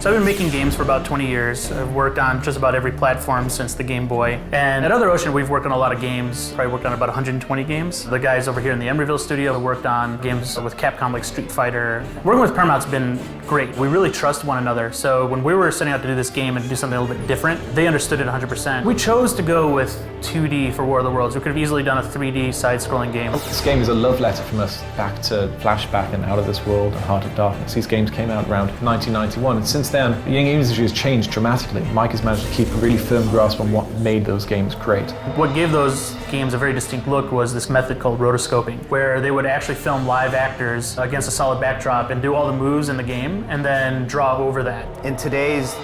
So I've been making games for about 20 years. I've worked on just about every platform since the Game Boy. And at Other Ocean, we've worked on a lot of games. Probably worked on about 120 games. The guys over here in the Emeryville studio have worked on games with Capcom like Street Fighter. Working with Paramount's been great. We really trust one another. So when we were setting out to do this game and do something a little bit different, they understood it 100%. We chose to go with 2D for War of the Worlds. We could have easily done a 3D side-scrolling game. This game is a love letter from us back to Flashback and Out of This World and Heart of Darkness. These games came out around 1991, and since then, the game industry has changed dramatically. Mike has managed to keep a really firm grasp on what made those games great. What gave those games a very distinct look was this method called rotoscoping, where they would actually film live actors against a solid backdrop and do all the moves in the game, and then draw over that. In today's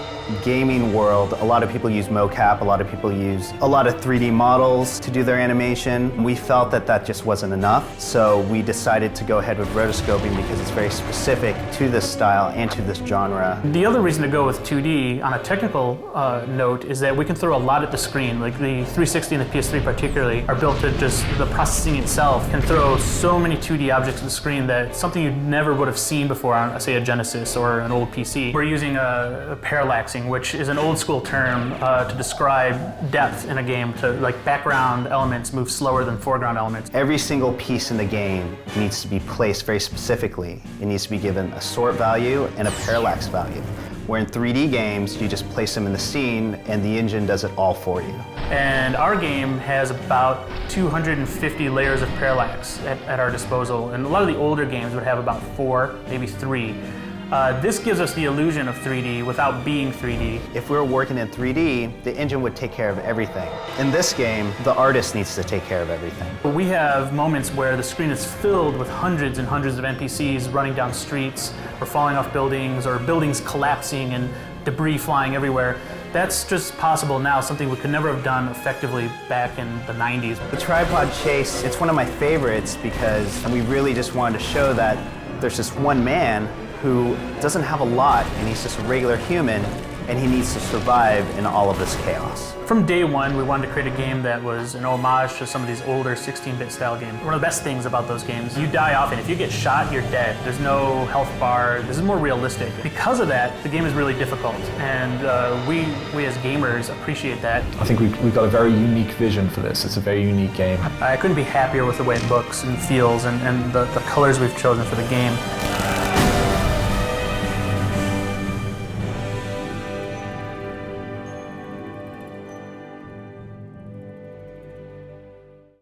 gaming world, a lot of people use mocap, a lot of people use a lot of 3D models to do their animation. We felt that that just wasn't enough, so we decided to go ahead with rotoscoping because it's very specific to this style and to this genre. The other reason to go with 2D on a technical note is that we can throw a lot at the screen. Like the 360 and the PS3 particularly are built to just, the processing itself can throw so many 2D objects at the screen that something you never would have seen before on, say, a Genesis or an old PC. We're using a parallaxing, which is an old school term to describe depth in a game, to like background elements move slower than foreground elements. Every single piece in the game needs to be placed very specifically. It needs to be given a sort value and a parallax value. Where in 3D games, you just place them in the scene and the engine does it all for you. And our game has about 250 layers of parallax at our disposal, and a lot of the older games would have about 4, maybe 3. This gives us the illusion of 3D without being 3D. If we were working in 3D, the engine would take care of everything. In this game, the artist needs to take care of everything. We have moments where the screen is filled with hundreds and hundreds of NPCs running down streets, or falling off buildings, or buildings collapsing and debris flying everywhere. That's just possible now, something we could never have done effectively back in the 90s. The Tripod Chase, it's one of my favorites because we really just wanted to show that there's this one man who doesn't have a lot, and he's just a regular human, and he needs to survive in all of this chaos. From day one, we wanted to create a game that was an homage to some of these older 16-bit style games. One of the best things about those games, you die often. If you get shot, you're dead. There's no health bar. This is more realistic. Because of that, the game is really difficult, and we as gamers appreciate that. I think we've got a very unique vision for this. It's a very unique game. I couldn't be happier with the way it looks and feels and the colors we've chosen for the game.